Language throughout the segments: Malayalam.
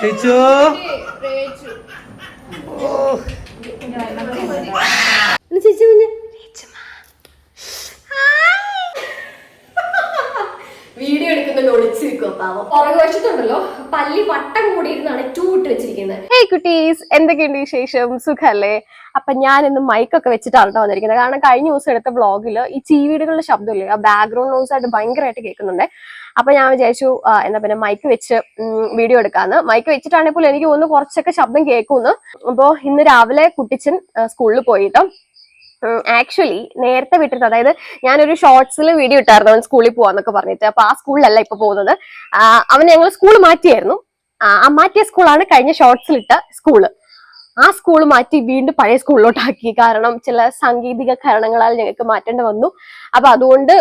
വീഡിയോ എടുക്കുന്ന ഒളിച്ചിരിക്കും പുറകുവശത്തുണ്ടല്ലോ പല്ലി വട്ടം കൂടിയിരുന്നാണ് ഇട്ട് വെച്ചിരിക്കുന്നത്. ഹേയ് കുട്ടീസ്, എന്തൊക്കെയുണ്ട് വിശേഷം? സുഖല്ലേ? അപ്പൊ ഞാൻ ഇന്ന് മൈക്കൊക്കെ വെച്ചിട്ടാണ് വന്നിരിക്കുന്നത്. കാരണം കഴിഞ്ഞ ദിവസം എടുത്ത വ്ളോഗിൽ ഈ ചീവീടുകളുടെ ശബ്ദമില്ലേ, ആ ബാക്ക്ഗ്രൗണ്ട് നോയ്സ് ആയിട്ട് ഭയങ്കരമായിട്ട് കേൾക്കുന്നുണ്ട്. അപ്പൊ ഞാൻ വിചാരിച്ചു എന്നാ പിന്നെ മൈക്ക് വെച്ച് വീഡിയോ എടുക്കാന്ന്. മൈക്ക് വെച്ചിട്ടാണെങ്കിൽ പോലും എനിക്ക് തോന്നുന്നു കുറച്ചൊക്കെ ശബ്ദം കേൾക്കുമെന്ന്. അപ്പോ ഇന്ന് രാവിലെ കുട്ടിച്ചൻ സ്കൂളിൽ പോയിട്ടോ. ആക്ച്വലി നേരത്തെ വിട്ടിരുന്നത്, അതായത് ഞാനൊരു ഷോർട്സിൽ വീഡിയോ ഇട്ടായിരുന്നു അവൻ സ്കൂളിൽ പോവാന്നൊക്കെ പറഞ്ഞിട്ട്. അപ്പൊ ആ സ്കൂളിലല്ല ഇപ്പൊ പോകുന്നത്. അവൻ ഞങ്ങൾ സ്കൂൾ മാറ്റിയായിരുന്നു. ആ മാറ്റിയ സ്കൂളാണ് കഴിഞ്ഞ ഷോർട്സിലിട്ട സ്കൂള്. ആ സ്കൂൾ മാറ്റി വീണ്ടും പഴയ സ്കൂളിലോട്ടാക്കി. കാരണം ചില സാങ്കേതിക കാരണങ്ങളാൽ ഞങ്ങൾക്ക് മാറ്റേണ്ടി വന്നു. അപ്പൊ അതുകൊണ്ട്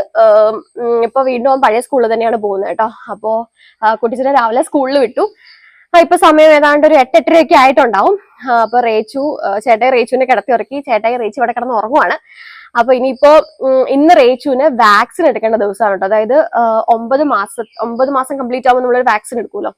ഇപ്പൊ വീണ്ടും അവൻ പഴയ സ്കൂളിൽ തന്നെയാണ് പോകുന്നത് കേട്ടോ. അപ്പോ കുട്ടിച്ചനെ രാവിലെ സ്കൂളിൽ വിട്ടു. ഇപ്പൊ സമയം ഏതാണ്ട് ഒരു 8-8:30 ആയിട്ടുണ്ടാവും. അപ്പൊ ചേട്ടായി റേച്ചുവിനെ കിടത്തി ഇറക്കി. ചേട്ടായി റേച്ചു ഇവിടെ കിടന്ന് ഉറങ്ങുവാണ്. അപ്പൊ ഇനിയിപ്പോ ഇന്ന് റേച്ചുവിന് വാക്സിൻ എടുക്കേണ്ട ദിവസമാണ് കേട്ടോ. അതായത് 9 മാസം കംപ്ലീറ്റ് ആവുമ്പോൾ നമ്മളൊരു വാക്സിൻ എടുക്കുമല്ലോ.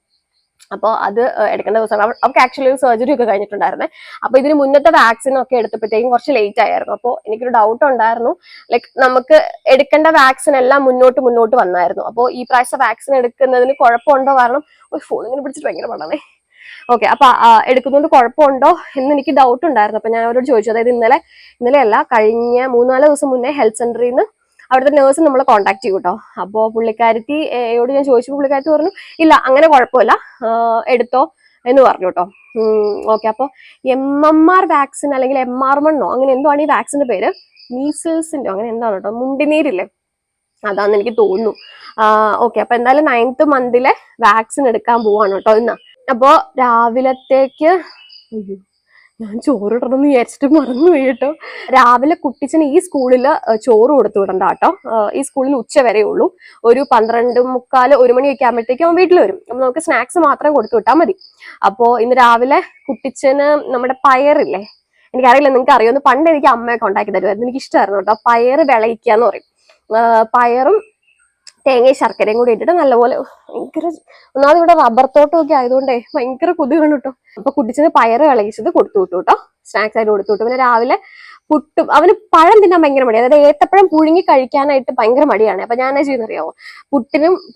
അപ്പോൾ അത് എടുക്കേണ്ട ദിവസമാണ്. അവർക്ക് ആക്ച്വലി ഒരു സർജറി ഒക്കെ കഴിഞ്ഞിട്ടുണ്ടായിരുന്നേ. അപ്പൊ ഇതിന് മുന്നത്തെ വാക്സിൻ ഒക്കെ എടുത്തപ്പോഴത്തേക്കും കുറച്ച് ലേറ്റ് ആയിരുന്നു. അപ്പോൾ എനിക്കൊരു ഡൗട്ട് ഉണ്ടായിരുന്നു, ലൈക്ക് നമുക്ക് എടുക്കേണ്ട വാക്സിൻ എല്ലാം മുന്നോട്ട് വന്നായിരുന്നു. അപ്പോൾ ഈ പ്രാവശ്യം വാക്സിൻ എടുക്കുന്നതിന് കുഴപ്പമുണ്ടോ? കാരണം ഒരു ഫോൺ ഇങ്ങനെ പിടിച്ചിട്ട് ഭയങ്കര പാടാണേ. ഓക്കെ, അപ്പൊ എടുക്കുന്നതുകൊണ്ട് കുഴപ്പമുണ്ടോ എന്ന് എനിക്ക് ഡൗട്ട് ഉണ്ടായിരുന്നു. അപ്പൊ ഞാൻ അവരോട് ചോദിച്ചു. അതായത് ഇന്നലെയല്ല, കഴിഞ്ഞ 3-4 ദിവസം മുന്നേ ഹെൽത്ത് സെന്ററിൽ നിന്ന് അവിടുത്തെ നേഴ്സ് നമ്മളെ കോൺടാക്ട് ചെയ്യും കേട്ടോ. അപ്പോൾ പുള്ളിക്കാരത്തിയോട് ഞാൻ ചോദിച്ചപ്പോൾ പുള്ളിക്കാരത്തി പറഞ്ഞു ഇല്ല, അങ്ങനെ കുഴപ്പമില്ല, എടുത്തോ എന്ന് പറഞ്ഞു കേട്ടോ. ഓക്കെ, അപ്പൊ MMR വാക്സിൻ അല്ലെങ്കിൽ MR1 അങ്ങനെ എന്തോ ആണ് ഈ വാക്സിന്റെ പേര്. മീസിൽസിന്റെ അങ്ങനെ എന്താണ് കേട്ടോ, മുണ്ടിനീരില്ലേ, അതാന്ന് എനിക്ക് തോന്നുന്നു. ഓക്കെ, അപ്പൊ എന്തായാലും 9th മന്തിലെ വാക്സിൻ എടുക്കാൻ പോവാണ് കേട്ടോ ഇന്ന്. അപ്പോ രാവിലത്തേക്ക് ഞാൻ ചോറിടണം എന്ന് വിചാരിച്ചിട്ട് മറന്നുപോയി കേട്ടോ. രാവിലെ കുട്ടിച്ചന് ഈ സ്കൂളിൽ ചോറ് കൊടുത്തു വിടണ്ട കേട്ടോ. ഈ സ്കൂളിൽ ഉച്ച വരെ ഉള്ളൂ. ഒരു 12:45, 1 മണിയൊക്കെ ആകുമ്പോഴത്തേക്കും അവൻ വീട്ടിൽ വരും. അപ്പൊ നമുക്ക് സ്നാക്സ് മാത്രം കൊടുത്തു വിട്ടാൽ മതി. അപ്പോ ഇന്ന് രാവിലെ കുട്ടിച്ചന് നമ്മുടെ പയറില്ലേ, എനിക്കറിയില്ല നിങ്ങൾക്ക് അറിയുമെന്ന്, പണ്ട് എനിക്ക് അമ്മയൊക്കെ ഉണ്ടാക്കി തരുമായിരുന്നു. എനിക്ക് ഇഷ്ടമായിരുന്നു കേട്ടോ. പയറ് വിളയിക്കാന്ന് പറയും. പയറും തേങ്ങയും ശർക്കരയും കൂടി ഇട്ടിട്ട് നല്ലപോലെ ഭയങ്കര, ഒന്നാമത് ഇവിടെ റബ്ബർ തോട്ടമൊക്കെ ആയതുകൊണ്ടേ ഭയങ്കര കൊതുകാണ് കേട്ടോ. അപ്പൊ കുട്ടിച്ചന് പയറ് വിളയിച്ചത് കൊടുത്തു വിട്ടു കേട്ടോ, സ്നാക്സ് ആയിട്ട് കൊടുത്തു വിട്ടു. പിന്നെ രാവിലെ പുട്ടും, അവന് പഴം തിന്നാൻ ഭയങ്കര മടിയാണ്. അതായത് ഏത്തപ്പഴം പുഴുങ്ങി കഴിക്കാനായിട്ട് ഭയങ്കര മടിയാണ്. അപ്പൊ ഞാൻ ചെയ്യുന്നറിയാവോ,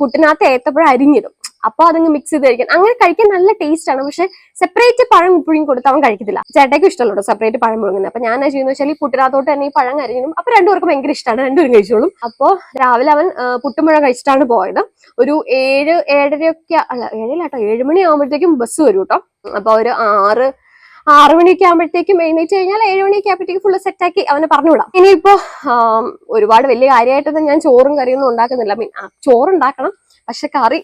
പുട്ടിനകത്ത് ഏത്തപ്പഴം അരിഞ്ഞിടും. അപ്പൊ അതങ്ങ് മിക്സ് ചെയ്ത് കഴിക്കാൻ, അങ്ങനെ കഴിക്കാൻ നല്ല ടേസ്റ്റ് ആണ്. പക്ഷെ സെപ്പറേറ്റ് പഴം പുഴുങ്ങി കൊടുത്ത് അവൻ കഴിക്കത്തില്ല. ചേട്ടയ്ക്കും ഇഷ്ടമല്ലോ സെപ്പറേറ്റ് പഴം പുഴുങ്ങുന്നത്. അപ്പൊ ഞാൻ ചെയ്യുന്ന വെച്ചാൽ ഈ പുട്ടിനകത്തോട്ട് തന്നെ ഈ പഴം അരിഞ്ഞിടും. അപ്പൊ രണ്ടുപേർക്കും ഭയങ്കര ഇഷ്ടമാണ്, രണ്ടുപേരും കഴിച്ചോളും. അപ്പൊ രാവിലെ അവൻ പുട്ടുമ്പഴം കഴിച്ചിട്ടാണ് പോയത്. ഒരു 7-7:30 അല്ല, 7 മണി ആകുമ്പോഴത്തേക്കും ബസ് വരും കേട്ടോ. അപ്പൊ ഒരു 6 മണിയൊക്കെ ആകുമ്പോഴത്തേക്കും എഴുന്നേറ്റ് കഴിഞ്ഞാൽ 7 മണിയൊക്കെ ആകുമ്പോഴത്തേക്കും ഫുള്ള് സെറ്റാക്കി അവനെ പറഞ്ഞു വിടാം. ഇനിയിപ്പോ ഒരുപാട് വലിയ കാര്യമായിട്ടൊന്നും ഞാൻ ചോറും കറിയൊന്നും ഉണ്ടാക്കുന്നില്ല. ചോറുണ്ടാക്കണം, പക്ഷെ കറി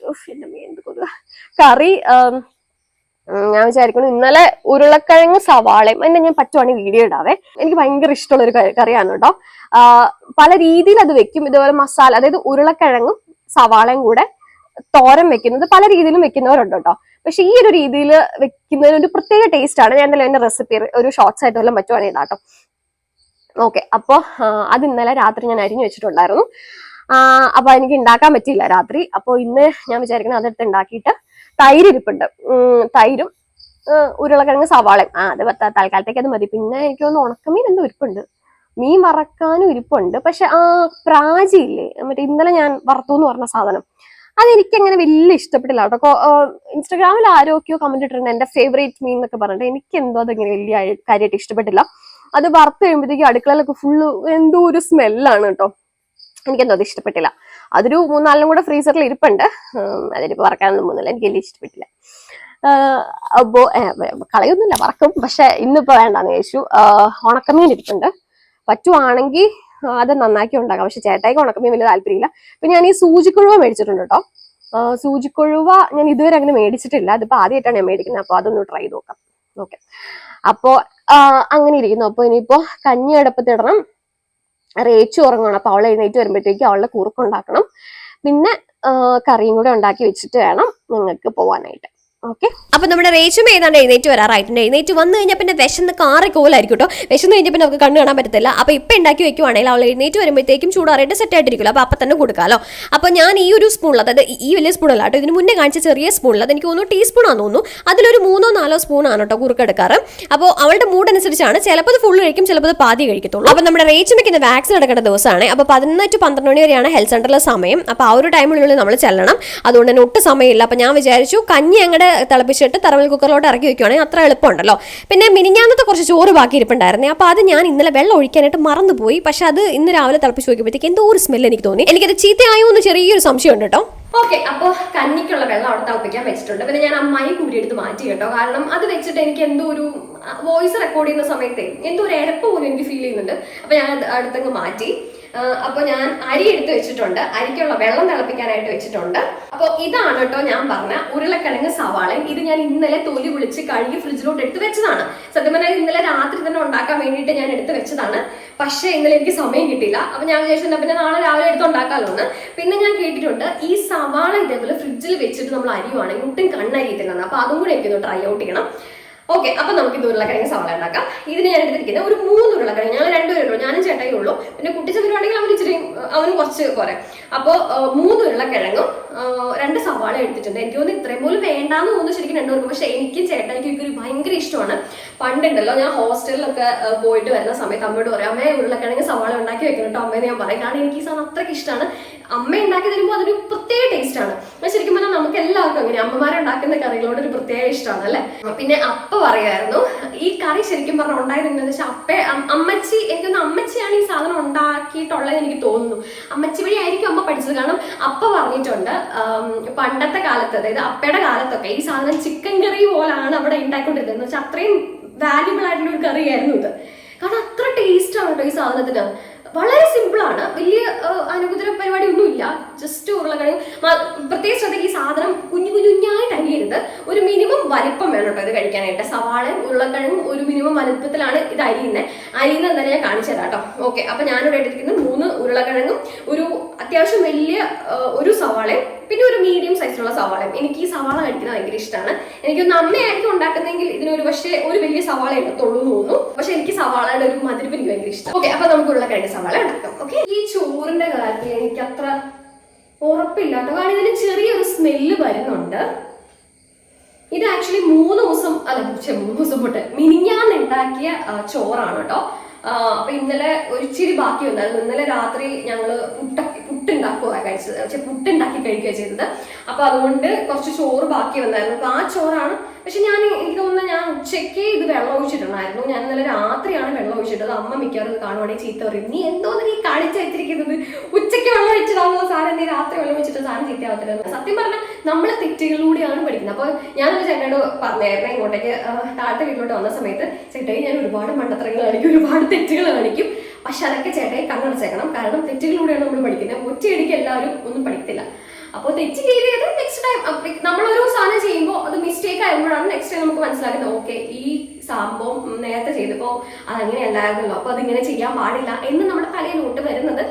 ഞാൻ വിചാരിക്കുന്നു ഇന്നലെ ഉരുളക്കിഴങ്ങ് സവാളയും എന്നെ ഞാൻ പറ്റുവാണെങ്കിൽ വീഡിയോ ഇടാവേ. എനിക്ക് ഭയങ്കര ഇഷ്ടമുള്ള ഒരു കറിയാണ് കേട്ടോ. പല രീതിയിൽ അത് വെക്കും. ഇതുപോലെ മസാല, അതായത് ഉരുളക്കിഴങ്ങും സവാളയും കൂടെ തോരൻ വെക്കുന്നത് പല രീതിയിലും വെക്കുന്നവരുണ്ട് കേട്ടോ. പക്ഷെ ഈ ഒരു രീതിയിൽ വെക്കുന്നതിന് ഒരു പ്രത്യേക ടേസ്റ്റ് ആണ്. ഞാൻ എന്റെ റെസിപ്പി ഒരു ഷോർട്സ് ആയിട്ട് വല്ലതും പറ്റുവാണെങ്കിൽ ഇടാട്ടോ. ഓക്കെ, അപ്പൊ അത് ഇന്നലെ രാത്രി ഞാൻ അരിഞ്ഞു വെച്ചിട്ടുണ്ടായിരുന്നു. അപ്പൊ എനിക്ക് ഉണ്ടാക്കാൻ പറ്റിയില്ല രാത്രി. അപ്പൊ ഇന്ന് ഞാൻ വിചാരിക്കുന്നത് അതെടുത്ത് ഉണ്ടാക്കിയിട്ട് തൈര് ഇരിപ്പുണ്ട്. തൈരും ഉരുളക്കിഴങ്ങ് സവാളയും അത് തൽക്കാലത്തേക്ക് അത് മതി. പിന്നെ എനിക്ക് തോന്നുന്നു ഉണക്കമീൻ എന്തോ ഇരിപ്പുണ്ട്, മീൻ വറക്കാനും ഇരിപ്പുണ്ട്. പക്ഷെ പ്രാചിയില്ലേ, മറ്റേ ഇന്നലെ ഞാൻ വറുത്തു എന്ന് പറഞ്ഞ സാധനം, അതെനിക്കങ്ങനെ വലിയ ഇഷ്ടപ്പെട്ടില്ല കേട്ടോ. ഇൻസ്റ്റാഗ്രാമിൽ ആരോഗ്യമോ കമന്റ് ഇട്ടിട്ടുണ്ട് എന്റെ ഫേവറേറ്റ് മീൻ എന്നൊക്കെ പറഞ്ഞിട്ട്. എനിക്ക് എന്തോ അതെങ്ങനെ വലിയ കാര്യമായിട്ട് ഇഷ്ടപ്പെട്ടില്ല. അത് വറുത്ത് കഴിയുമ്പോഴത്തേക്കും അടുക്കളയിലൊക്കെ ഫുള്ള് എന്തോ ഒരു സ്മെല്ലാണ് കേട്ടോ. എനിക്കെന്തോ അത് ഇഷ്ടപ്പെട്ടില്ല. അതൊരു 3-4 കൂടെ ഫ്രീസറിൽ ഇരിപ്പുണ്ട്. അതിനിപ്പോ വറക്കാനൊന്നും പോകുന്നില്ല, എനിക്ക് വലിയ ഇഷ്ടപ്പെട്ടില്ല. അപ്പോ കളയൊന്നുമില്ല, വറക്കും. പക്ഷെ ഇന്നിപ്പോ വേണ്ടാന്ന് ചോദിച്ചു. ഉണക്കമീൻ ഇരിപ്പുണ്ട്, പറ്റുവാണെങ്കിൽ അത് നന്നാക്കി ഉണ്ടാക്കാം. പക്ഷെ ചേട്ടായിക്ക് ഉണക്കമീൻ വലിയ താല്പര്യമില്ല. അപ്പൊ ഞാൻ ഈ സൂചിക്കൊഴുവ മേടിച്ചിട്ടുണ്ട് കേട്ടോ. സൂചിക്കൊഴുവ ഞാൻ ഇതുവരെ അങ്ങനെ മേടിച്ചിട്ടില്ല. അതിപ്പോ ആദ്യമായിട്ടാണ് ഞാൻ മേടിക്കുന്നത്. അപ്പൊ അതൊന്ന് ട്രൈ ചെയ്ത് നോക്കാം. ഓക്കെ, അപ്പോ അങ്ങനെ ഇരിക്കുന്നു. അപ്പൊ ഇനിയിപ്പോ കഞ്ഞി അടുപ്പത്തിടണം. റേച്ചു ഉറങ്ങണം. അപ്പൊ അവളെ എഴുന്നേറ്റ് വരുമ്പോഴത്തേക്കും അവളുടെ കുറുക്കുണ്ടാക്കണം. പിന്നെ കറിയും കൂടെ ഉണ്ടാക്കി വെച്ചിട്ട് വേണം നിങ്ങൾക്ക് പോവാനായിട്ട്. ഓക്കെ. അപ്പൊ നമ്മുടെ റേച്ചും ഏതാണ്ട് എഴുന്നേറ്റ് വരാറായിട്ടുണ്ട്. എഴുന്നേറ്റ് വന്നു കഴിഞ്ഞാൽ പിന്നെ വിശന്ന് കാറി കോലായിരിക്കും കേട്ടോ. വിശന്ന് കഴിഞ്ഞാൽ പിന്നെ നമുക്ക് കണ്ണ് കാണാൻ പറ്റത്തില്ല. അപ്പൊ ഇപ്പൊ ഉണ്ടാക്കി വെക്കുവാണെങ്കിൽ അവൾ എഴുന്നേറ്റ് വരുമ്പോഴത്തേക്കും ചൂടാറിയിട്ട് സെറ്റ് ആയിട്ടിരിക്കുമല്ലോ. അപ്പൊ തന്നെ കൊടുക്കാമല്ലോ. അപ്പൊ ഞാൻ ഈ ഒരു സ്പൂണിൽ, അതായത് ഈ വലിയ സ്പൂണല്ല കേട്ടോ, ഇതിന് മുന്നേ കാണിച്ച ചെറിയ സ്പൂണിൽ, അത് എനിക്ക് തോന്നുന്നു ടീസ്പൂൺ ആണെന്ന് തോന്നുന്നു, അതിലൊരു 3-4 സ്പൂണാണ് കേട്ടോ കുറുക്കെടുക്കാറ്. അപ്പോൾ അവളുടെ മൂഡ് അനുസരിച്ചാണ്. ചിലപ്പോൾ അത് ഫുൾ കഴിക്കും, ചിലപ്പോൾ അത് പാതി കഴിക്കത്തുള്ളൂ. അപ്പൊ നമ്മുടെ റേച്ചുമയ്ക്ക് ഇന്ന് വാക്സിൻ എടുക്കേണ്ട ദിവസമാണ്. അപ്പോൾ 11 to 12 മണി വരെയാണ് ഹെൽത്ത് സെന്ററിലെ സമയം. അപ്പോൾ ആ ഒരു ടൈമിനുള്ളിൽ നമ്മൾ ചെല്ലണം. അതുകൊണ്ട് തന്നെ ഒട്ടും സമയമില്ല. അപ്പോൾ ഞാൻ വിചാരിച്ചു കഞ്ഞി അങ്ങോട്ട് തിളപ്പിച്ചിട്ട് തറവൽ കുക്കറിലോട്ട് ഇറക്കി വെക്കുകയാണെങ്കിൽ അത്ര എളുപ്പമുണ്ടല്ലോ. പിന്നെ മിനിഞ്ഞാന്നത്തെ കുറച്ച് ചോറ് ബാക്കി ഇരിപ്പുണ്ടായിരുന്നേ. അപ്പോൾ അത് ഞാൻ ഇന്നലെ വെള്ളം ഒഴിക്കാനായിട്ട് മറന്നുപോയി. പക്ഷെ അത് ഇന്ന് രാവിലെ തിളപ്പിച്ച് നോക്കിയപ്പോഴത്തേക്ക് എന്തോ ഒരു സ്മെല്ല് എനിക്ക് തോന്നി. എനിക്കത് ചീത്തയായോ എന്ന് ചെറിയൊരു സംശയം ഉണ്ട് കേട്ടോ. ഓക്കെ, അപ്പോൾ കഞ്ഞിക്കുള്ള വെള്ളം അവിടെ തിളപ്പിക്കാൻ വെച്ചിട്ടുണ്ട്. പിന്നെ ഞാൻ അമ്മായി കൂടി എടുത്ത് മാറ്റി കേട്ടോ. കാരണം അത് വെച്ചിട്ട് എനിക്ക് എന്തോ ഒരു വോയിസ് റെക്കോർഡ് ചെയ്യുന്ന സമയത്ത് എന്തോ ഒരു എരപ്പ് പോലും എനിക്ക് ഫീൽ ചെയ്യുന്നുണ്ട്. അപ്പൊ ഞാൻ അടുത്തങ്ങ് മാറ്റി. അപ്പൊ ഞാൻ അരി എടുത്ത് വെച്ചിട്ടുണ്ട്. അരിക്കുള്ള വെള്ളം തിളപ്പിക്കാനായിട്ട് വെച്ചിട്ടുണ്ട്. അപ്പോൾ ഇതാണ് കേട്ടോ ഞാൻ പറഞ്ഞ ഉരുളക്കിഴങ്ങ് സവാളയും. ഇത് ഞാൻ ഇന്നലെ തൊലി പൊളിച്ച് കഴുകി ഫ്രിഡ്ജിലോട്ട് എടുത്ത് വെച്ചതാണ്. സത്യം പറഞ്ഞാൽ ഇന്നലെ രാത്രി തന്നെ ഉണ്ടാക്കാൻ വേണ്ടിയിട്ട് ഞാൻ എടുത്ത് വെച്ചതാണ്. പക്ഷേ ഇന്നലെ എനിക്ക് സമയം കിട്ടിയില്ല. അപ്പൊ ഞാൻ വിചാരിച്ചിട്ടുണ്ട് പിന്നെ നാളെ രാവിലെ എടുത്ത് ഉണ്ടാക്കാമല്ലോ എന്ന്. പിന്നെ ഞാൻ കേട്ടിട്ടുണ്ട് ഈ സവാള ഇതേപോലെ ഫ്രിഡ്ജിൽ വെച്ചിട്ട് നമ്മൾ അരിയുവാണെങ്കിൽ ഒട്ടും കണ്ണരിയത്തില്ലെന്ന്. അപ്പൊ അതും കൂടെ എനിക്കൊന്ന് ട്രൈ ഔട്ട് ചെയ്യണം. ഓക്കെ, അപ്പൊ നമുക്ക് ഇത് ഉരുളക്കിഴങ്ങ് സവാള ഉണ്ടാക്കാം. ഇതിന് ഞാൻ എടുത്തിരിക്കുന്നത് ഒരു 3 ഉരുളക്കിഴങ്ങ്. ഞങ്ങൾ 2 പേരേ ഉള്ളൂ, ഞാനും ചേട്ടായി ഉള്ളൂ. പിന്നെ കുട്ടിച്ചവരുവാണെങ്കിൽ അവന് കുറച്ച് പോരെ. അപ്പോൾ 3 ഉരുളക്കിഴങ്ങും 2 സവാള എടുത്തിട്ടുണ്ട്. എനിക്ക് തോന്നുന്നു ഇത്രയും പോലും വേണ്ടാന്ന് തോന്നുന്നു ശരിക്കും 2 പേർക്ക്. പക്ഷെ എനിക്ക് ചേട്ടായിക്ക് ഒരു ഭയങ്കര ഇഷ്ടമാണ്. പണ്ടുണ്ടല്ലോ ഞാൻ ഹോസ്റ്റലിലൊക്കെ പോയിട്ട് വരുന്ന സമയത്ത് അമ്മയോട് പറയും, അമ്മയെ ഉരുളക്കിഴങ്ങ് സവാള ഉണ്ടാക്കി വെക്കണം കേട്ടോ അമ്മേനെ ഞാൻ പറയും. കാരണം എനിക്ക് ഈ സാധനം അത്രയ്ക്ക് ഇഷ്ടമാണ്. അമ്മ ഉണ്ടാക്കി തരുമ്പോൾ അതൊരു പ്രത്യേക ടേസ്റ്റ് ആണ്. ശരിക്കും പറഞ്ഞാൽ നമുക്ക് എല്ലാവർക്കും അങ്ങനെ അമ്മമാരുണ്ടാക്കുന്ന കറികളോട് ഒരു പ്രത്യേക ഇഷ്ടമാണ് അല്ലെ. പിന്നെ അപ്പ പറയുമായിരുന്നു ഈ കറി ശരിക്കും പറഞ്ഞാൽ ഉണ്ടായത് എന്താണെന്ന് വെച്ചാൽ അമ്മച്ചി, എനിക്കൊന്ന് അമ്മച്ചിയാണ് ഈ സാധനം ഉണ്ടാക്കിയിട്ടുള്ളത് എനിക്ക് തോന്നുന്നു. അമ്മച്ചി വഴി ആയിരിക്കും അമ്മ പഠിച്ചത്. കാരണം അപ്പ പറഞ്ഞിട്ടുണ്ട് പണ്ടത്തെ കാലത്ത്, അതായത് അപ്പയുടെ കാലത്തൊക്കെ ഈ സാധനം ചിക്കൻ കറി പോലാണ് അവിടെ ഉണ്ടാക്കിക്കൊണ്ടിരുന്നത്. എന്ന് വെച്ചാൽ അത്രയും വാല്യുബിൾ ആയിട്ടുള്ള ഒരു കറിയായിരുന്നു ഇത്. കാരണം അത്ര ടേസ്റ്റ് ആണ് കേട്ടോ ഈ സാധനത്തിന്. വളരെ സിമ്പിൾ ആണ്, വലിയ അനുകുതിര പരിപാടി ഒന്നുമില്ല. ജസ്റ്റ് ഉരുളക്കിഴങ്ങ് പ്രത്യേകിച്ച് ശ്രദ്ധിക്കുക, ഈ സാധനം കുഞ്ഞായിട്ട് അരിയരുത്. ഒരു മിനിമം വലിപ്പം വേണം കേട്ടോ ഇത് കഴിക്കാനായിട്ട്. സവാളയും ഉരുളക്കിഴങ്ങും ഒരു മിനിമം വലിപ്പത്തിലാണ് ഇത് അരിയുന്നത് തന്നെ ഞാൻ കാണിച്ചു തരാം കേട്ടോ. ഓക്കെ, അപ്പൊ ഞാനിവിടെ എടുത്തിരിക്കുന്നത് 3 ഉരുളക്കിഴങ്ങും ഒരു അത്യാവശ്യം വലിയ ഒരു സവാളയും പിന്നെ ഒരു മീഡിയം സൈസിലുള്ള സവാളയും. എനിക്ക് ഈ സവാള കഴിക്കുന്നത് ഭയങ്കര ഇഷ്ടമാണ്. എനിക്കൊന്ന് അമ്മയായിരിക്കും ഉണ്ടാക്കുന്നെങ്കിൽ ഇതിനൊരു പക്ഷേ ഒരു വലിയ സവാള എടുത്തുള്ളൂ എന്ന് തോന്നുന്നു. പക്ഷെ എനിക്ക് സവാളയുടെ ഒരു മധുരപ്പ് എനിക്ക് ഭയങ്കര ഇഷ്ടം. ഓക്കെ, അപ്പൊ നമുക്ക് ഉരുളക്കിഴങ്ങ് സവാള ഉണ്ടാക്കാം. ഓക്കെ, ഈ ചോറിന്റെ കാര്യത്തിൽ എനിക്ക് അത്ര ഉറപ്പില്ല കേട്ടോ. കാരണം ഇതിന് ചെറിയൊരു സ്മെല്ല് വരുന്നുണ്ട്. ഇത് ആക്ച്വലി 3 ദിവസം തൊട്ട് മിനിഞ്ഞാന്ന് ഉണ്ടാക്കിയ ചോറാണ് കേട്ടോ. അപ്പൊ ഇന്നലെ ഒരിച്ചിരി ബാക്കി വന്നായിരുന്നു. ഇന്നലെ രാത്രി ഞങ്ങള് പുട്ടുണ്ടാക്കി കഴിക്കുക ചെയ്തത്. അപ്പൊ അതുകൊണ്ട് കുറച്ച് ചോറ് ബാക്കി വന്നായിരുന്നു. അപ്പൊ ആ ചോറാണ്. പക്ഷെ എനിക്ക് തോന്നുന്നത് ഞാൻ ഉച്ചയ്ക്ക് ഇത് വെള്ളം ഒഴിച്ചിട്ടുണ്ടായിരുന്നു. ഞാൻ ഇന്നലെ രാത്രിയാണ് വെള്ളം ഒഴിച്ചിട്ടത്. അമ്മ മിക്കവാറും ഇത് കാണുവാണെങ്കിൽ ചീത്ത പറയും, നീ എന്തോന്ന് നീ കാണിച്ചു വെച്ചിരിക്കുന്നത്, ഉച്ചയ്ക്ക് വെള്ളം ഒഴിച്ചിടാനുള്ള സാധനം നീ രാത്രി വെള്ളം ഒഴിച്ചിട്ട് സാധനം ചീത്തയാവത്തില്ല. സത്യം പറഞ്ഞാൽ നമ്മള് തെറ്റുകളിലൂടെയാണ് പഠിക്കുന്നത്. അപ്പൊ ഞാനൊരു ചേട്ടനോട് പറഞ്ഞായിരുന്നു ഇങ്ങോട്ടേക്ക് താഴത്തെ വീട്ടിലോട്ട് വന്ന സമയത്ത്, ചേട്ടായി ഞാൻ ഒരുപാട് മണ്ടത്തരങ്ങൾ കാണിക്കും, ഒരുപാട് തെറ്റുകൾ കാണിക്കും. പക്ഷെ അതൊക്കെ ചേട്ടായി കണ്ണടച്ചേക്കണം. കാരണം തെറ്റുകളിലൂടെയാണ് നമ്മൾ പഠിക്കുന്നത്. ഒറ്റയടിക്ക് എല്ലാവരും ഒന്നും പഠിക്കത്തില്ല. അപ്പോൾ തെറ്റ് ചെയ്ത് നെക്സ്റ്റ് ടൈം നമ്മളൊരു സാധനം ചെയ്യുമ്പോൾ അത് മിസ്റ്റേക്ക് ആകുമ്പോഴാണ് നെക്സ്റ്റ് ടൈം നമുക്ക് മനസ്സിലാക്കുന്നത്, ഓക്കെ ഈ സംഭവം നേരത്തെ ചെയ്തപ്പോൾ അതങ്ങനെയല്ലായിരുന്നല്ലോ, അപ്പൊ അതിങ്ങനെ ചെയ്യാൻ പാടില്ല എന്ന് നമ്മുടെ തലയിലോട്ട് വരുന്നത്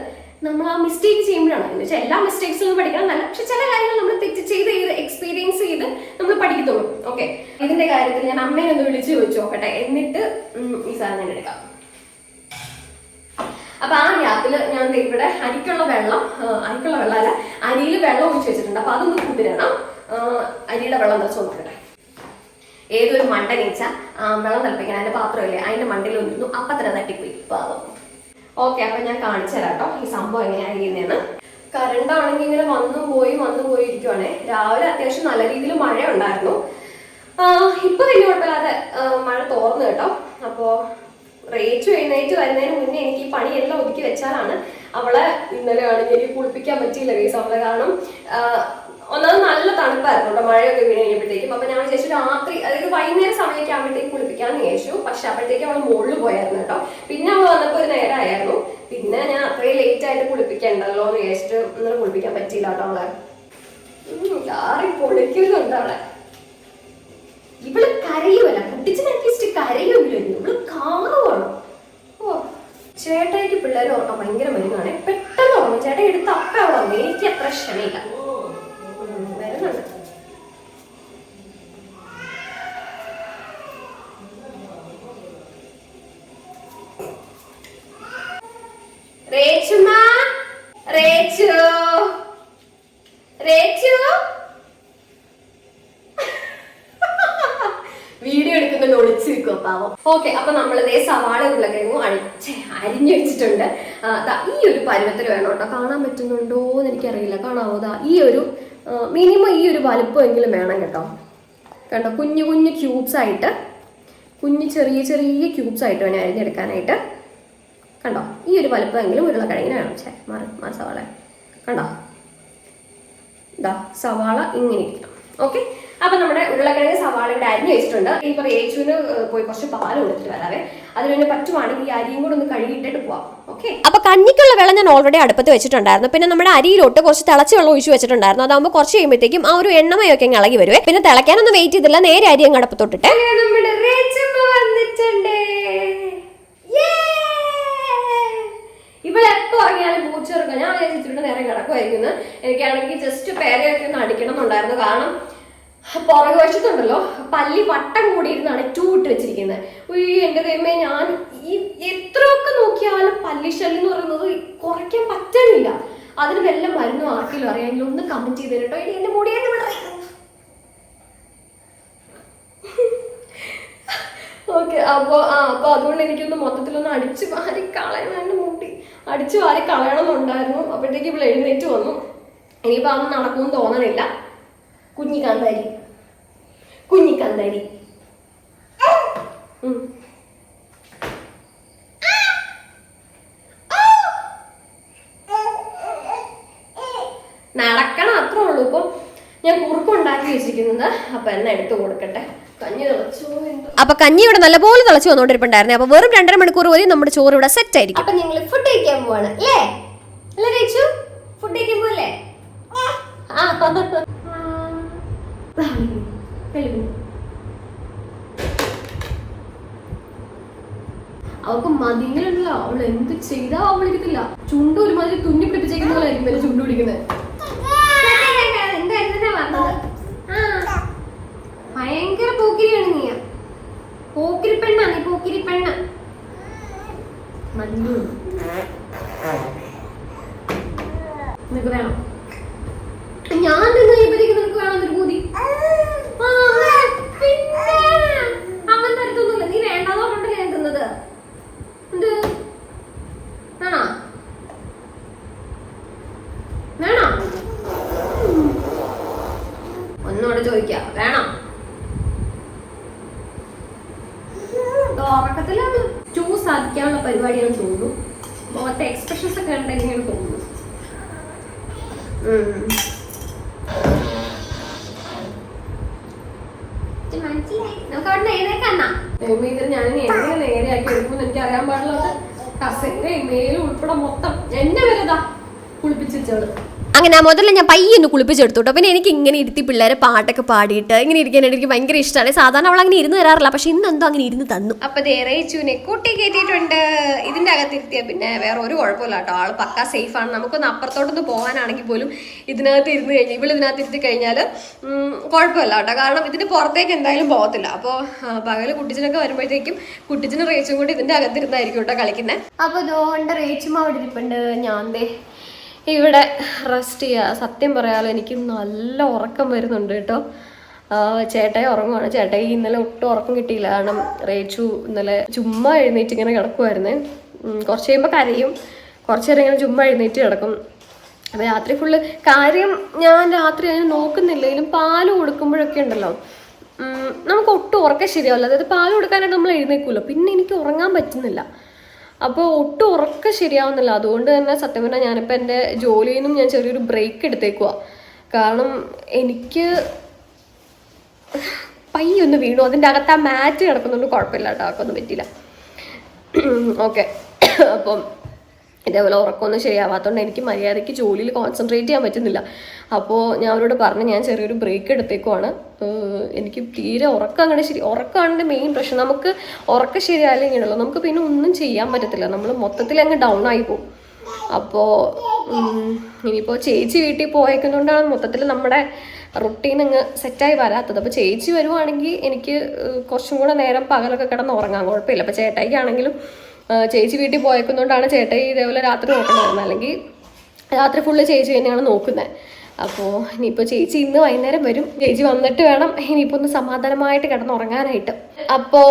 നമ്മൾ ആ മിസ്റ്റേക്ക് ചെയ്യുമ്പോഴാണ്. എന്ന് വെച്ചാൽ എല്ലാ മിസ്റ്റേക്സും പഠിക്കണം എന്നല്ല, പക്ഷെ ചില കാര്യങ്ങൾ നമ്മൾ തെറ്റ് ചെയ്ത് എക്സ്പീരിയൻസ് ചെയ്ത് നമ്മൾ പഠിക്കത്തുള്ളൂ. ഓക്കെ, ഇതിന്റെ കാര്യത്തിൽ ഞാൻ അമ്മയെ ഒന്ന് വിളിച്ച് ചോദിച്ചു നോക്കട്ടെ, എന്നിട്ട് ഈ സാധനം ഞാൻ എടുക്കാം. അപ്പൊ ആ ഗ്യാപ്പില് ഞാൻ ഇവിടെ അരിക്കുള്ള വെള്ളം അല്ല, അരിയിൽ വെള്ളം ഒഴിച്ച് വെച്ചിട്ടുണ്ട്. അപ്പൊ അതൊന്ന് കുതിരണം. അരിയുടെ വെള്ളം നിറച്ച് നോക്കട്ടെ. ഏതൊരു മണ്ട നീച്ച വെള്ളം തിളപ്പിക്കാൻ അതിന്റെ പാത്രമില്ലേ, അതിന്റെ മണ്ടയിൽ ഒന്നിരുന്നു. അപ്പൊ തന്നെ തട്ടിപ്പോയി പാവം. ഓക്കെ, അപ്പൊ ഞാൻ കാണിച്ചു തരാം കേട്ടോ ഈ സംഭവം എങ്ങനെയാ അരിയുന്നതെന്ന്. കറണ്ട് ആണെങ്കിൽ ഇങ്ങനെ വന്നു പോയി ഇരിക്കുവാണേ. രാവിലെ അത്യാവശ്യം നല്ല രീതിയിൽ മഴ ഉണ്ടായിരുന്നു. ഇപ്പൊ വലിയ കുഴപ്പമില്ലാതെ മഴ തോർന്നു കേട്ടോ. അപ്പോ റേച്ചു എഴുന്നേറ്റ് വരുന്നതിന് മുന്നേ എനിക്ക് ഈ പണിയെല്ലാം ഒതുക്കി വെച്ചാലാണ്. അവളെ ഇന്നലെ ആണെങ്കിൽ എനിക്ക് കുളിപ്പിക്കാൻ പറ്റിയില്ല കേസ് അവളെ. കാരണം ഒന്നത് നല്ല തണുപ്പായിരുന്നു കേട്ടോ, മഴയൊക്കെ വീണ് കഴിഞ്ഞപ്പോഴത്തേക്കും. അപ്പൊ ഞാൻ വിചാരിച്ചു രാത്രി, അതായത് വൈകുന്നേരം സമയമൊക്കെ ആകുമ്പോഴത്തേക്ക് കുളിപ്പിക്കാന്ന് വിചാരിച്ചു. പക്ഷെ അപ്പോഴത്തേക്ക് അവൾ മുകളിൽ പോയായിരുന്നു കേട്ടോ. പിന്നെ അവൾ വന്നപ്പോൾ ഒരു നേരമായിരുന്നു. പിന്നെ ഞാൻ അത്രയും ലേറ്റ് ആയിട്ട് കുളിപ്പിക്കണ്ടല്ലോ എന്ന് വിചാരിച്ചിട്ട് ഇന്നലെ കുളിപ്പിക്കാൻ പറ്റിയില്ല കേട്ടോ അവളെ. ആരും പൊളിക്കുന്നുണ്ട് അവളെ. ഇവള് കരയുമല്ല, കുട്ടിച്ചൻ അറ്റ്ലീസ്റ്റ് കരയുമില്ല, ഇവള് കാണുവാണ്. ഓ, ചേട്ടായിക്ക് പിള്ളേർ ഓർക്കാൻ ഭയങ്കര മരുന്നാണ്. പെട്ടെന്ന് ഓർമ്മ ചേട്ടാ എടുത്ത് അപ്പ അവിടെ വന്നു. എനിക്ക് അത്ര ക്ഷമയില്ല. വരുന്നുണ്ട്. വീഡിയോ എടുക്കുന്നുണ്ട് ഒളിച്ചു വെക്കും പാവം. ഓക്കെ, അപ്പൊ നമ്മൾ ഇതേ സവാള ഉരുളക്കിഴങ്ങും അരിഞ്ഞു വെച്ചിട്ടുണ്ട്. ഈ ഒരു പരുവത്തിൽ വേണം കേട്ടോ. കാണാൻ പറ്റുന്നുണ്ടോ എന്ന് എനിക്കറിയില്ല. കാണാവോ? ഈ ഒരു മിനിമം ഈ ഒരു വലുപ്പമെങ്കിലും വേണം കേട്ടോ. കണ്ടോ, കുഞ്ഞു കുഞ്ഞു ക്യൂബ്സ് ആയിട്ട്, ചെറിയ ചെറിയ ക്യൂബ്സ് ആയിട്ട് വേണം അരിഞ്ഞെടുക്കാനായിട്ട്. കണ്ടോ, ഈ ഒരു വലുപ്പമെങ്കിലും ഉരുളക്കിഴങ്ങിന് വേണം. മാറി സവാള കണ്ടോ, ഇതാ സവാള ഇങ്ങനെ ഇരിക്കണം. ഓക്കെ, അപ്പൊ നമ്മുടെ ഉരുളക്കിഴങ്ങ് സവാള ഇവിടെ അരിഞ്ഞു വെച്ചിട്ടുണ്ട്. ഇപ്പൊ യേശുവിന് പോയി കുറച്ച് പാല് കൊടുത്തിട്ട് വരാവേ. അതിന് പറ്റുവാണെങ്കിൽ ഈ അരിയും കൂടെ ഒന്ന് കഴുകിയിട്ടിട്ട് പോവാം. ഓക്കെ, അപ്പൊ കഞ്ഞിക്കുള്ള വെള്ളം ഞാൻ ഓൾറെഡി അടുപ്പത്ത് വെച്ചിട്ടുണ്ടായിരുന്നു. പിന്നെ നമ്മുടെ അരിയിലോട്ട് കുറച്ച് തിളച്ച വെള്ളം ഒഴിച്ചു വെച്ചിട്ടുണ്ടായിരുന്നു. അതാകുമ്പോൾ കുറച്ച് കഴിയുമ്പോഴത്തേക്കും ആ ഒരു എണ്ണമയൊക്കെ ഇളകി വരുവേ. പിന്നെ തിളയ്ക്കാനൊന്നും വെയിറ്റ് ചെയ്തില്ല, നേരെ അരി അങ്ങ് അടുപ്പത്തോട്ടിട്ട് ഇവിടെ എപ്പോ ഇറങ്ങിയാലും പൂച്ചെറുക്കാം. ഞാൻ വിചാരിച്ചിട്ട് നേരെ കിടക്കുമായിരിക്കുന്നു. എനിക്കാണെങ്കിൽ ജസ്റ്റ് പേരയൊക്കെ ഒന്ന് അടിക്കണം എന്നുണ്ടായിരുന്നു. കാരണം പുറകു വശത്തുണ്ടല്ലോ പല്ലി വട്ടം കൂടിയിരുന്നാണ് ഇട്ട് വെച്ചിരിക്കുന്നത്. എന്റെ ദൈവമേ, ഞാൻ ഈ എത്രയൊക്കെ നോക്കിയാലും പല്ലി ശല്യം എന്ന് പറയുന്നത് കുറയ്ക്കാൻ പറ്റണില്ല. അതിന് വല്ല മരുന്നും ആർക്കെങ്കിലും അറിയാമെങ്കിലും ഒന്ന് കമന്റ് ചെയ്ത് കേട്ടോ. ഇനി എന്റെ മുടിയെന്ന് വിടറിയത്. ഓക്കെ, അപ്പൊ അതുകൊണ്ട് എനിക്കൊന്ന് മൊത്തത്തിലൊന്ന് അടിച്ചു വാരി കളയണം. എന്റെ മുടി അടിച്ചു വാരി കളയണമെന്നുണ്ടായിരുന്നു. അപ്പോഴത്തേക്ക് ഇവിടെ എഴുന്നേറ്റ് വന്നു. ഇനിയിപ്പോ അതൊന്നും നടക്കുമെന്ന് തോന്നണില്ല. കുഞ്ഞിക്കാന്താരി നടക്കണം, അത്രേ ഉള്ളൂ. ഇപ്പൊ ഞാൻ കുറുക്കുണ്ടാക്കി വെച്ചിരിക്കുന്നത്. അപ്പൊ എന്നെ എടുത്തു കൊടുക്കട്ടെ. കഞ്ഞി തിളച്ചു. അപ്പൊ കഞ്ഞി ഇവിടെ നല്ലപോലെ തിളച്ചു വന്നോണ്ടിരിപ്പുണ്ടായിരുന്നു. അപ്പൊ വെറും 2.5 മണിക്കൂർ മതി നമ്മുടെ ചോറ് ഇവിടെ സെറ്റ് ആയിരിക്കും. അപ്പൊ നിങ്ങൾ ഫുഡ് കഴിക്കാൻ പോവാണ് അല്ലേ? അല്ലേ രേച്ചു? ഫുഡ് കഴിക്കാൻ പോവല്ലേ? അവൾക്ക് മതിങ്ങളുണ്ടല്ലോ. അവൾ എന്ത് ചെയ്താ വിളിക്കത്തില്ല. ചുണ്ട് ഒരുമാതിരി തുന്നി പിടിപ്പിച്ചേക്കുന്ന പോലെ ആയിരിക്കും വല്ല ചുണ്ട് പിടിക്കുന്നത്. ഭയങ്കര പോക്കിരിയാണ് നീ. പോക്കിരി പെണ്ണാ നീ, പോക്കിരി പെണ്ണ്. നിനക്ക് വേണം? ഞാൻ നിന്ന് കഴിയുമ്പോഴത്തേക്ക് നിനക്ക് വേണമെന്നൊരു ബുദ്ധി. പിന്നെ അവൻ തരത്തൊന്നുമില്ല. നീ വേണ്ടാന്ന് പറഞ്ഞിട്ട് ഞാൻ തിന്നത് എന്ത് വേണോ? വേണോ? ഒന്നോട് ചോദിക്കാം, വേണോ? ഉറക്കത്തിലാണ് ചൂസ് സാധിക്കാനുള്ള പരിപാടിയാണ് തോന്നുന്നു. മുഖത്തെ എക്സ്പ്രഷൻസ് ഒക്കെ ഉണ്ടെങ്കിൽ തോന്നുന്നു. നമുക്ക് അവിടെ നേരെയാക്കാന്നാ. ഞാൻ എങ്ങനെ നേരെയാക്കി എടുക്കുമെന്ന് എനിക്ക് അറിയാൻ പാടില്ലാത്ത കസേര മേലും ഉൾപ്പെടെ മൊത്തം എന്നെ വലുതാ കുളിപ്പിച്ചോളൂ. അങ്ങനെ മുതലേ ഞാൻ പയ്യൊന്ന് കുളിപ്പിച്ചെടുത്തു കേട്ടോ. പിന്നെ എനിക്ക് ഇങ്ങനെ ഇരുത്തി പിള്ളേരെ പാട്ടൊക്കെ പാടിയിട്ട് ഇങ്ങനെ ഇരിക്കാനായിട്ട് എനിക്ക് ഭയങ്കര ഇഷ്ടമാണ്. സാധാരണ അവൾ അങ്ങനെ ഇരുന്ന് തരാറില്ല, പക്ഷെ ഇന്നെന്തോ അങ്ങനെ ഇരുന്ന് തന്നു. അപ്പൊ ദേറേച്ചുവിനെ കൂട്ടി കയറ്റിയിട്ടുണ്ട്. ഇതിന്റെ അകത്തിരുത്തിയാ പിന്നെ വേറെ ഒരു കുഴപ്പമില്ല കേട്ടോ. ആള് പക്കാ സേഫ് ആണ്. നമുക്കൊന്ന് അപ്പുറത്തോട്ടൊന്ന് പോകാനാണെങ്കിൽ പോലും ഇതിനകത്ത് ഇരുന്ന് കഴിഞ്ഞാൽ ഇതിനകത്ത് ഇരുത്തി കഴിഞ്ഞാൽ കുഴപ്പമില്ല കേട്ടോ. കാരണം ഇതിന്റെ പുറത്തേക്ക് എന്തായാലും പോകത്തില്ല. അപ്പോൾ പകല് കുട്ടിച്ചനൊക്കെ വരുമ്പോഴത്തേക്കും കുട്ടിച്ചനും റേച്ചും കൊണ്ട് ഇതിന്റെ അകത്തിരുന്നായിരിക്കും കേട്ടോ കളിക്കുന്നത്. അപ്പൊ ഇതുകൊണ്ട് റേച്ചും അവിടെ ഇരിപ്പുണ്ട്. ഞാൻ ഇവിടെ റെസ്റ്റ് ചെയ്യുക. സത്യം പറയാലോ എനിക്ക് നല്ല ഉറക്കം വരുന്നുണ്ട് കേട്ടോ. ചേട്ടായി ഉറങ്ങുവാണ്. ചേട്ടായി ഇന്നലെ ഒട്ടും ഉറക്കം കിട്ടിയില്ല. കാരണം റേച്ചു ഇന്നലെ ചുമ്മാ എഴുന്നേറ്റ് ഇങ്ങനെ കിടക്കുമായിരുന്നേ. കുറച്ച് കഴിയുമ്പോൾ കരയും, കുറച്ച് നേരം ഇങ്ങനെ ചുമ്മാ എഴുന്നേറ്റ് കിടക്കും. അപ്പോൾ രാത്രി ഫുള്ള് കാര്യം ഞാൻ രാത്രി അതിന് നോക്കുന്നില്ലെങ്കിലും പാല് കൊടുക്കുമ്പോഴൊക്കെ ഉണ്ടല്ലോ നമുക്ക് ഒട്ടും ഉറക്കം ശരിയാവില്ല. അതായത് പാല് കൊടുക്കാനായിട്ട് നമ്മൾ എഴുന്നേക്കുമല്ലോ, പിന്നെ എനിക്ക് ഉറങ്ങാൻ പറ്റുന്നില്ല. അപ്പോൾ ഒട്ടും ഉറക്കം ശരിയാവുന്നില്ല. അതുകൊണ്ട് തന്നെ സത്യം പറഞ്ഞാൽ ഞാനിപ്പോൾ എൻ്റെ ജോലിയിൽ നിന്നും ഞാൻ ചെറിയൊരു ബ്രേക്ക് എടുത്തേക്കുവാ. കാരണം എനിക്ക് പയ്യൊന്ന് വീണു. അതിൻ്റെ അകത്ത് ആ മാറ്റ് കിടക്കുന്നുണ്ട്. കുഴപ്പമില്ല കേട്ടോ, ആർക്കൊന്നും പറ്റിയില്ല. ഓക്കെ, അപ്പം ഇതേപോലെ ഉറക്കമൊന്നും ശരിയാവാത്തതുകൊണ്ട് എനിക്ക് മര്യാദയ്ക്ക് ജോലിയിൽ കോൺസെൻട്രേറ്റ് ചെയ്യാൻ പറ്റുന്നില്ല. അപ്പോൾ ഞാൻ അവരോട് പറഞ്ഞ് ഞാൻ ചെറിയൊരു ബ്രേക്ക് എടുത്തേക്കുവാണ്. എനിക്ക് തീരെ ഉറക്കമാണ് മെയിൻ പ്രശ്നം. നമുക്ക് ഉറക്കം ശരിയായില്ലെങ്കിലല്ലോ നമുക്ക് പിന്നെ ഒന്നും ചെയ്യാൻ പറ്റത്തില്ല. നമ്മൾ മൊത്തത്തിൽ അങ്ങ് ഡൗൺ ആയി പോകും. അപ്പോൾ ഇനിയിപ്പോൾ ചേച്ചി വീട്ടിൽ പോയേക്കുന്നതുകൊണ്ടാണ് മൊത്തത്തിൽ നമ്മുടെ റൊട്ടീൻ അങ്ങ് സെറ്റായി വരാത്തത്. അപ്പോൾ ചേച്ചി വരുവാണെങ്കിൽ എനിക്ക് കുറച്ചും കൂടെ നേരം പകലൊക്കെ കിടന്ന് ഉറങ്ങാൻ കുഴപ്പമില്ല. അപ്പോൾ ചേട്ടായിക്കാണെങ്കിലും ചേച്ചി വീട്ടിൽ പോയേക്കുന്നതുകൊണ്ടാണ് ചേട്ടായി ഇതേപോലെ രാത്രി നോക്കുന്നത്. അല്ലെങ്കിൽ രാത്രി ഫുള്ള് ചേച്ചി തന്നെയാണ് നോക്കുന്നത്. അപ്പോൾ ഇനിയിപ്പോൾ ചേച്ചി ഇന്ന് വൈകുന്നേരം വരും. ചേച്ചി വന്നിട്ട് വേണം ഇനിയിപ്പോൾ ഒന്ന് സമാധാനമായിട്ട് കിടന്നുറങ്ങാനായിട്ട്. അപ്പോൾ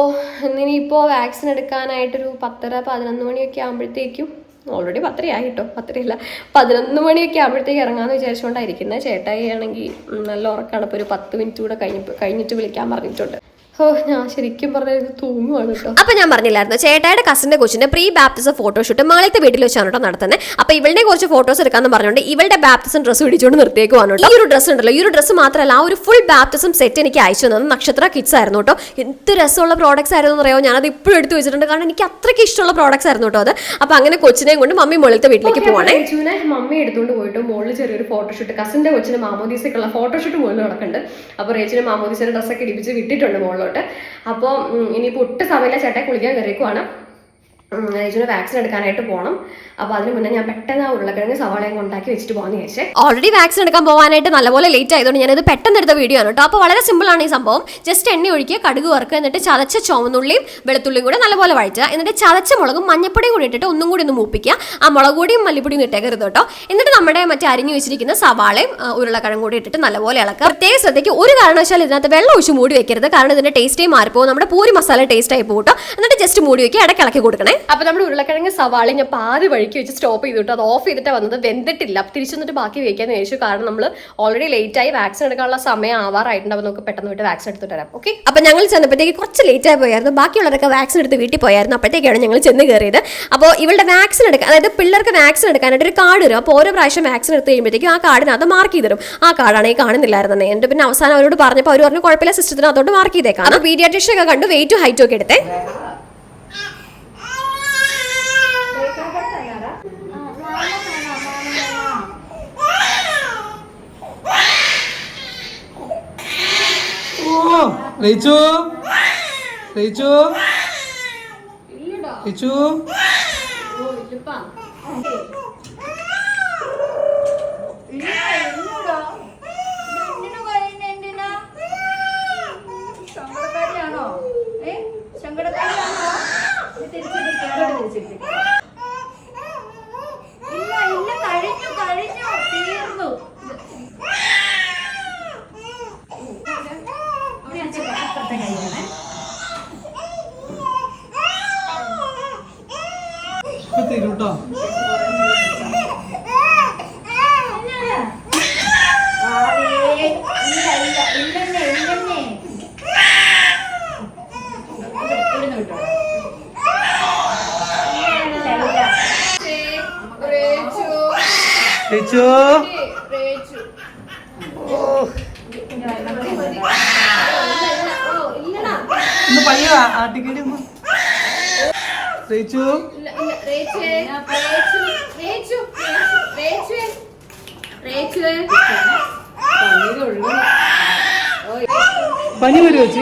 ഇനിയിപ്പോൾ വാക്സിൻ എടുക്കാനായിട്ടൊരു 10:30-11 മണിയൊക്കെ ആകുമ്പോഴത്തേക്കും, ഓൾറെഡി 10 ആയി കേട്ടോ, 10 11 മണിയൊക്കെ ആകുമ്പോഴത്തേക്ക് ഇറങ്ങാമെന്ന് വിചാരിച്ചുകൊണ്ടായിരിക്കുന്നത്. ചേട്ടായി ആണെങ്കിൽ നല്ല ഉറക്കമാണ്. ഇപ്പോൾ ഒരു 10 മിനിറ്റ് കൂടെ കഴിഞ്ഞിട്ട് വിളിക്കാൻ പറഞ്ഞിട്ടുണ്ട്. ഓ, ഞാൻ ശരിക്കും പറഞ്ഞത് തൂങ്ങുവാണ് കേട്ടോ. അപ്പൊ ഞാൻ പറഞ്ഞില്ലായിരുന്നു, ചേട്ടായുടെ കസിന്റെ കൊച്ചിന്റെ പ്രീ ബാപ്റ്റിസം ഫോട്ടോഷൂട്ട് മാളത്തെ വീട്ടിൽ വെച്ചാണ് കേട്ടോ നടത്തുന്നത്. അപ്പൊ ഇവളുടെ കുറച്ച് ഫോട്ടോസ് എടുക്കാന്ന് പറഞ്ഞുകൊണ്ട് ഇവളുടെ ബാപ്റ്റിസം ഡ്രസ്സ് പിടിച്ചുകൊണ്ട് നിർത്തിയേക്കുവാണ് കേട്ടോ. ഈ ഒരു ഡ്രസ്സ് ഉണ്ടല്ലോ, ഈ ഒരു ഡ്രസ്സ് മാത്രമല്ല, ആ ഒരു ഫുൾ ബാപ്റ്റിസം സെറ്റ് എനിക്ക് അയച്ചു തന്നത് നക്ഷത്ര കിഡ്സ് ആയിരുന്നു കേട്ടോ. എന്ത് രസമുള്ള പ്രോഡക്ട്സ് ആയിരുന്നു എന്ന് അറിയാമോ. ഞാനത് ഇപ്പോഴും എടുത്ത് വെച്ചിട്ടുണ്ട്, കാരണം എനിക്ക് അത്രയ്ക്ക് ഇഷ്ടമുള്ള പ്രോഡക്ട്സ് ആയിരുന്നു കേട്ടോ അത്. അപ്പൊ അങ്ങനെ കൊച്ചിനെയും കൊണ്ട് മമ്മി മുകളിലത്തെ വീട്ടിലേക്ക് പോവാണേ. കൊച്ചിനെ മമ്മി എടുത്തുകൊണ്ട് പോയിട്ട് മുകളിൽ ചെറിയൊരു ഫോട്ടോഷൂട്ട്, കസിന്റെ കൊച്ചിന് മാമോദീസക്കുള്ള ഫോട്ടോഷൂട്ട് മുകളിൽ നടക്കുന്നുണ്ട്. അപ്പൊ റേച്ചിന് മാമോദീസയുടെ ഡ്രസ്സൊക്കെ ഇടിപ്പിച്ച് വിട്ടിട്ടുണ്ട് മുകളിലോട്ട്. അപ്പോൾ ഇനിയിപ്പോൾ ഒട്ടും സമയമില്ല, ചേട്ടായി കുളിക്കാൻ കയറിക്കുവാണ്. ചേച്ചിന് വാക്സിൻ എടുക്കാനായിട്ട് പോകണം. അപ്പോൾ അതിന് മുന്നേ ഞാൻ പെട്ടെന്ന് ആ ഉരുളക്കിഴങ്ങ് സവാളയും കൊണ്ടാക്കി വെച്ചിട്ട് പോകാമെന്ന് വിചാരിച്ചേ. ഓൾറെഡി വാക്സിൻ എടുക്കാൻ പോകാനായിട്ട് നല്ലപോലെ ലേറ്റ് ആയതുകൊണ്ട് ഞാനത് പെട്ടെന്ന് എടുത്ത വീഡിയോ ആണ് കേട്ടോ. അപ്പോൾ വളരെ സിമ്പിൾ ആണ് ഈ സംഭവം. ജസ്റ്റ് എണ്ണ ഒഴിക്കുക, കടുക് വറുക്കുക, എന്നിട്ട് ചതച്ച ചുവന്നുള്ളിയും വെളുത്തുള്ളിയും കൂടെ നല്ലപോലെ വഴറ്റുക. എന്നിട്ട് ചതച്ച മുളകും മഞ്ഞപ്പൊടിയും കൂടി ഇട്ടിട്ട് ഒന്നും കൂടി ഒന്ന് മൂപ്പിക്കുക. ആ മുളക് പൊടിയും മല്ലിപ്പൊടിയും ഇട്ടേക്കരുത് കേട്ടോ. എന്നിട്ട് നമ്മുടെ മറ്റേ അരിഞ്ഞു വെച്ചിരിക്കുന്ന സവാളയും ഉരുളക്കിഴങ്ങും കൂടി ഇട്ടിട്ട് നല്ലപോലെ ഇളക്കുക. പ്രത്യേക ശ്രദ്ധയ്ക്ക് ഒരു കാരണവശാലും ഇതിനകത്ത് വെള്ളം ഒഴിച്ച് മൂടി വെക്കരുത്, കാരണം ഇതിന്റെ ടേസ്റ്റേ മാറിപ്പോകും. നമ്മുടെ പൂരി മസാല ടേസ്റ്റ് ആയി പോകും കേട്ടോ. എന്നിട്ട് ജസ്റ്റ് മൂടി വെക്കുക, ഇടയ്ക്ക് ഇളക്കി കൊടുക്കണേ. അപ്പോൾ നമ്മുടെ ഉരുളക്കിഴങ്ങ് സവാള ഞാൻ പാതി വഴിക്ക് വെച്ച് സ്റ്റോപ്പ് ചെയ്തിട്ട് അത് ഓഫ് ചെയ്തിട്ട് വന്നത്, വെന്തിട്ടില്ല. തിരിച്ചു വന്നിട്ട് ബാക്കി വെക്കാന്ന് ചോദിച്ചു, കാരണം നമ്മൾ ഓൾറെഡി ലേറ്റ് ആയി, വാക്സിൻ എടുക്കാനുള്ള സമയം ആവാറായിട്ടുണ്ട്. അപ്പോൾ നമുക്ക് പെട്ടെന്ന് പോയിട്ട് വാക്സിൻ എടുത്തിട്ട് വരാം. ഓക്കെ, അപ്പോൾ ഞങ്ങൾ ചെന്നപ്പോഴത്തേക്ക് കുറച്ച് ലേറ്റ് ആയി പോയായിരുന്നു. ബാക്കിയുള്ളവരൊക്കെ വാക്സിൻ എടുത്ത് വീട്ടിൽ പോയായിരുന്നു. അപ്പോഴത്തേക്കാണ് ഞങ്ങൾ ചെന്ന് കയറിയത്. അപ്പോൾ ഇവളുടെ വാക്സിൻ എടുക്കാൻ, അതായത് പിള്ളേർക്ക് വാക്സിൻ എടുക്കാനായിട്ട് ഒരു കാർഡ് വരും. അപ്പോൾ ഓരോ പ്രാവശ്യം വാക്സിൻ എടുത്ത് കഴിയുമ്പോഴത്തേക്കും ആ കാർഡിനകത്ത് മാർക്ക് ചെയ്ത് തരും. ആ കാർഡാണെങ്കിൽ കാണുന്നില്ലായിരുന്നു. എൻ്റെ പിന്നെ അവസാനം അവരോട് പറഞ്ഞപ്പോൾ അവർ പറഞ്ഞു കുഴപ്പമില്ല, സിസ്റ്റത്തിനകത്തോട്ട് മാർക്ക് ചെയ്തേക്കാം. അപ്പോൾ പീഡിയാട്രീഷ്യൻ ഒക്കെ കണ്ടു വെയിറ്റും ഹൈറ്റും ഒക്കെ എടുത്തേ. റേച്ചു റേച്ചു റേച്ചു സങ്കടക്കാരിയാണോ? സങ്കടക്കാരിയാണോ? ഇല്ല ഇല്ല, കഴിഞ്ഞു കഴിഞ്ഞു, തീർന്നു. തരൂട്ടോ. ഒന്ന് പയ്യ ആട്ടിക്കടി ഒന്ന്. റേച്ചു പനി വരുമോ ചേച്ചി?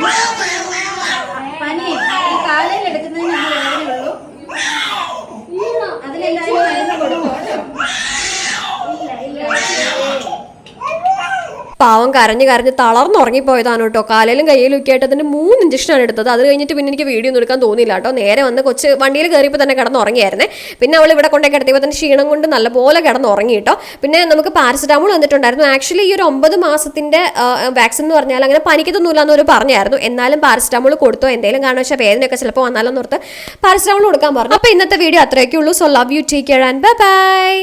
പനി കാലയിൽ എടുക്കുന്നതിന് നമ്മൾ എവിടെ ഉള്ളൂ, അതിലെല്ലാവരും മരുന്ന് കൊടുക്കും. ഇല്ല ഇല്ല, പാവം കരഞ്ഞ് കരഞ്ഞ് തളർന്നുറങ്ങിപ്പോയതാണ് കേട്ടോ. കാലയിലും കയ്യിലും ഒക്കെ ആയിട്ട് അതിന്റെ 3 ഇഞ്ചക്ഷനാണ് എടുത്തത്. അത് കഴിഞ്ഞിട്ട് പിന്നെ എനിക്ക് വീഡിയോ ഒന്നും എടുക്കാൻ തോന്നിയില്ല കേട്ടോ. നേരെ വന്ന് കൊച്ച് വണ്ടിയിൽ കയറിയപ്പോൾ തന്നെ കിടന്നുറങ്ങിയായിരുന്നേ. പിന്നെ അവൾ ഇവിടെ കൊണ്ടേ കിടത്തിയപ്പോൾ തന്നെ ക്ഷീണം കൊണ്ട് നല്ലപോലെ കിടന്നുറങ്ങി കേട്ടോ. പിന്നെ നമുക്ക് പാരസെറ്റാമോൾ വന്നിട്ടുണ്ടായിരുന്നു. ആക്ച്വലി ഈ ഒരു 9 മാസത്തിന്റെ വാക്സിൻ എന്ന് പറഞ്ഞാൽ അങ്ങനെ പനിക്കത്തൊന്നുമില്ല എന്നൊരു പറഞ്ഞായിരുന്നു. എന്നാലും പാരസെറ്റാമോൾ കൊടുത്തോ, എന്തെങ്കിലും കാരണം വെച്ചാൽ വേദനയൊക്കെ ചിലപ്പോൾ വന്നാലോന്നോർത്ത് പാരസെറ്റാമോൾ കൊടുക്കാൻ പറഞ്ഞു. അപ്പോൾ ഇന്നത്തെ വീഡിയോ അത്രയൊക്കെ ഉള്ളൂ. So love you, take care and bye bye.